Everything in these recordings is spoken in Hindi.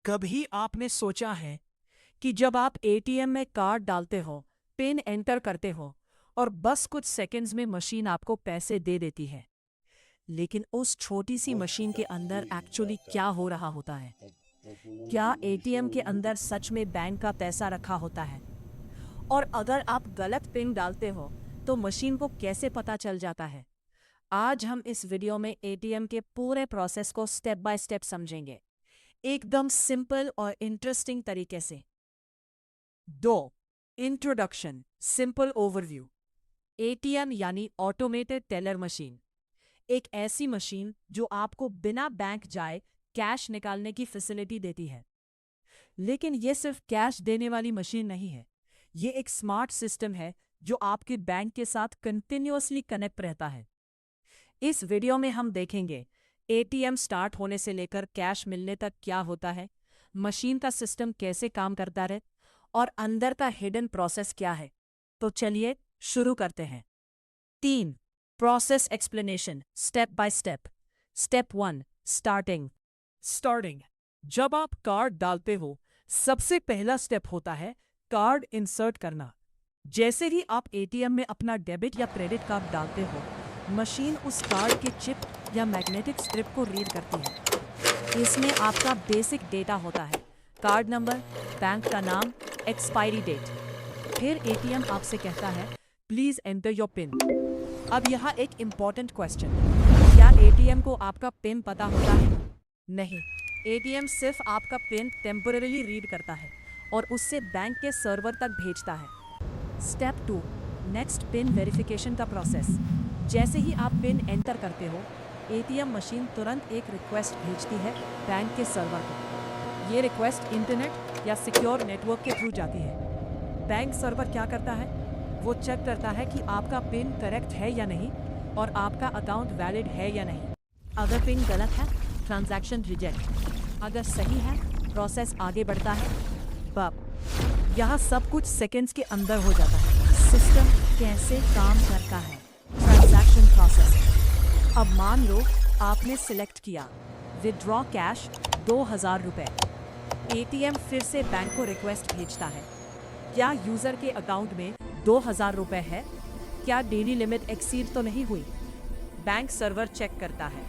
कभी आपने सोचा है कि जब आप एटीएम में कार्ड डालते हो, पिन एंटर करते हो और बस कुछ सेकंड्स में मशीन आपको पैसे दे देती है, लेकिन उस छोटी सी मशीन के अंदर एक्चुअली क्या हो रहा होता है? क्या एटीएम के अंदर सच में बैंक का पैसा रखा होता है? और अगर आप गलत पिन डालते हो, तो मशीन को कैसे पता चल जाता है? आज हम इस वीडियो में एटीएम के पूरे प्रोसेस को स्टेप बाय स्टेप समझेंगे, एकदम सिंपल और इंटरेस्टिंग तरीके से। 2. Introduction, simple overview. एटीएम यानी ऑटोमेटेड टेलर मशीन, एक ऐसी मशीन जो आपको बिना बैंक जाए कैश निकालने की फैसिलिटी देती है। लेकिन ये सिर्फ कैश देने वाली मशीन नहीं है, ये एक स्मार्ट सिस्टम है जो आपके बैंक के साथ कंटिन्यूअसली कनेक्ट रहता है। इस वीडियो में हम देखेंगे एटीएम स्टार्ट होने से लेकर कैश मिलने तक क्या होता है, मशीन का सिस्टम कैसे काम करता है और अंदर का हिडन प्रोसेस क्या है। तो चलिए शुरू करते हैं। 3. Process explanation, step by step. Step 1, starting. जब आप कार्ड डालते हो, सबसे पहला स्टेप होता है कार्ड इंसर्ट करना। जैसे ही आप एटीएम में अपना डेबिट या क्रेडिट कार्ड डालते हो, मशीन उस कार्ड के चिप या मैग्नेटिक स्ट्रिप को रीड करती है। इसमें आपका बेसिक डेटा होता है, कार्ड नंबर, बैंक का नाम, एक्सपायरी डेट। फिर एटीएम आपसे कहता है प्लीज एंटर योर पिन। अब यहाँ एक इम्पॉर्टेंट क्वेश्चन, क्या एटीएम को आपका पिन पता होता है? नहीं, एटीएम सिर्फ आपका पिन टेम्पररीली रीड करता है और उससे बैंक के सर्वर तक भेजता है। स्टेप 2, नेक्स्ट पिन वेरिफिकेशन का प्रोसेस। जैसे ही आप पिन एंटर करते हो, एटीएम मशीन तुरंत एक रिक्वेस्ट भेजती है बैंक के सर्वर को। ये रिक्वेस्ट इंटरनेट या सिक्योर नेटवर्क के थ्रू जाती है। बैंक सर्वर क्या करता है? वो चेक करता है कि आपका पिन करेक्ट है या नहीं और आपका अकाउंट वैलिड है या नहीं। अगर पिन गलत है, ट्रांजैक्शन रिजेक्ट। अगर सही है, प्रोसेस आगे बढ़ता है। बप यहाँ सब कुछ सेकंड्स के अंदर हो जाता है। सिस्टम कैसे काम करता है? Transaction process. अब मान लो आपने सिलेक्ट किया विथड्रॉ कैश 2000 रुपये। एटीएम फिर से बैंक को रिक्वेस्ट भेजता है, क्या यूजर के अकाउंट में 2000 रुपये है? क्या डेली लिमिट एक्सीड तो नहीं हुई? बैंक सर्वर चेक करता है,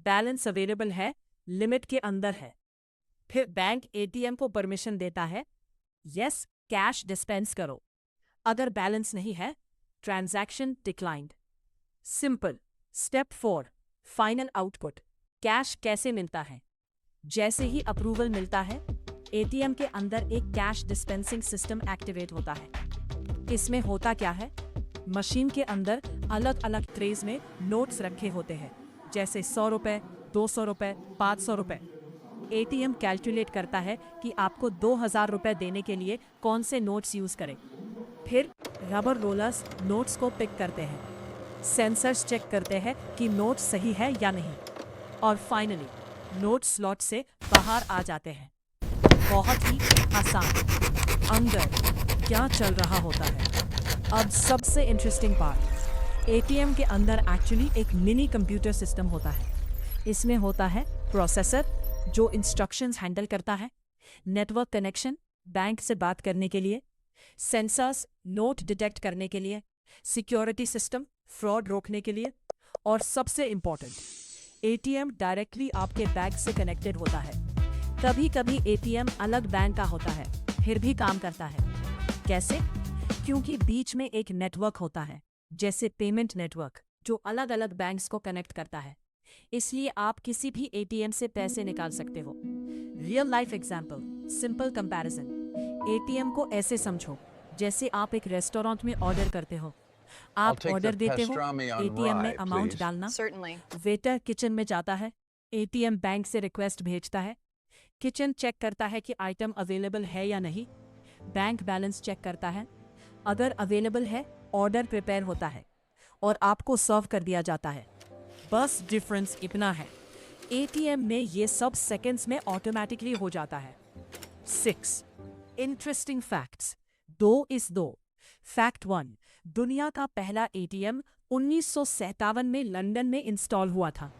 बैलेंस अवेलेबल है, लिमिट के अंदर है। फिर बैंक एटीएम को परमिशन देता है, यस कैश डिस्पेंस करो। अगर बैलेंस नहीं है, transaction declined. Simple. Step 4, final output, cash कैसे मिलता है? जैसे ही अप्रूवल मिलता है, एटीएम के अंदर एक कैश डिस्पेंसिंग सिस्टम एक्टिवेट होता है। इसमें होता क्या है? मशीन के अंदर अलग अलग ट्रेज में नोट्स रखे होते हैं, जैसे 100 रुपये, 200 रुपये, 500 रुपये। एटीएम कैलकुलेट करता है कि आपको 2000 रुपये देने के लिए कौन से नोट्स यूज करें। फिर रबर रोलर्स नोट्स को पिक करते हैं, सेंसर्स चेक करते हैं कि नोट सही है या नहीं, और फाइनली नोट स्लॉट से बाहर आ जाते हैं। बहुत ही आसान। अंदर क्या चल रहा होता है? अब सबसे इंटरेस्टिंग पार्ट, एटीएम के अंदर एक्चुअली एक मिनी कंप्यूटर सिस्टम होता है। इसमें होता है प्रोसेसर जो इंस्ट्रक्शंस हैंडल करता है, नेटवर्क कनेक्शन बैंक से बात करने के लिए, सेंसर्स नोट डिटेक्ट करने के लिए, सिक्योरिटी सिस्टम फ्रॉड रोकने के लिए, और सबसे इंपॉर्टेंट, एटीएम डायरेक्टली आपके बैंक से कनेक्टेड होता है। कभी कभी एटीएम अलग बैंक का होता है, फिर भी काम करता है। कैसे? क्योंकि बीच में एक नेटवर्क होता है, जैसे पेमेंट नेटवर्क, जो अलग अलग बैंक्स को कनेक्ट करता है। इसलिए आप किसी भी एटीएम से पैसे निकाल सकते हो। Real life example, simple comparison. ATM को ऐसे समझो जैसे आप एक रेस्टोरेंट में ऑर्डर करते हो। आप ऑर्डर देते हो, एटीएम में अमाउंट डालना, वेटर किचन में जाता है, एटीएम बैंक से रिक्वेस्ट भेजता है, किचन चेक करता है कि आइटम अवेलेबल है या नहीं, बैंक बैलेंस चेक करता है, अगर अवेलेबल है ऑर्डर प्रिपेयर होता है और आपको सर्व कर दिया जाता है। बस डिफरेंस इतना है, एटीएम में ये सब सेकंड्स में ऑटोमेटिकली हो जाता है। 6. Interesting facts, 2 is 2। फैक्ट 1, दुनिया का पहला एटीएम 1957 में लंदन में इंस्टॉल हुआ था।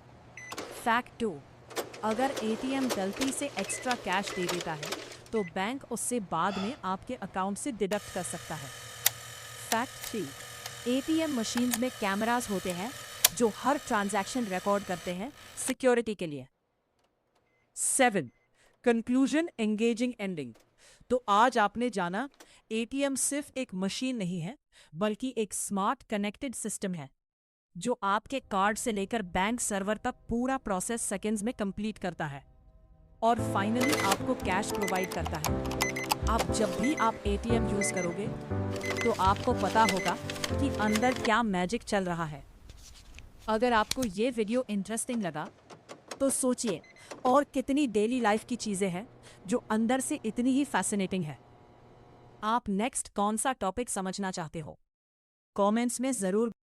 फैक्ट 2, अगर एटीएम गलती से एक्स्ट्रा कैश दे देता है तो बैंक उससे बाद में आपके अकाउंट से डिडक्ट कर सकता है। फैक्ट 3, एटीएम मशीन्स में कैमरास होते हैं जो हर ट्रांजैक्शन रिकॉर्ड करते हैं सिक्योरिटी के लिए। 7. Conclusion, engaging ending. तो आज आपने जाना एटीएम सिर्फ एक मशीन नहीं है बल्कि एक स्मार्ट कनेक्टेड सिस्टम है जो आपके कार्ड से लेकर बैंक सर्वर तक पूरा प्रोसेस सेकंड्स में कंप्लीट करता है और फाइनली आपको कैश प्रोवाइड करता है। आप जब भी आप एटीएम यूज करोगे तो आपको पता होगा कि अंदर क्या मैजिक चल रहा है। अगर आपको ये वीडियो इंटरेस्टिंग लगा तो सोचिए और कितनी डेली लाइफ की चीजें हैं जो अंदर से इतनी ही फैसिनेटिंग है। आप नेक्स्ट कौन सा टॉपिक समझना चाहते हो? कमेंट्स में जरूर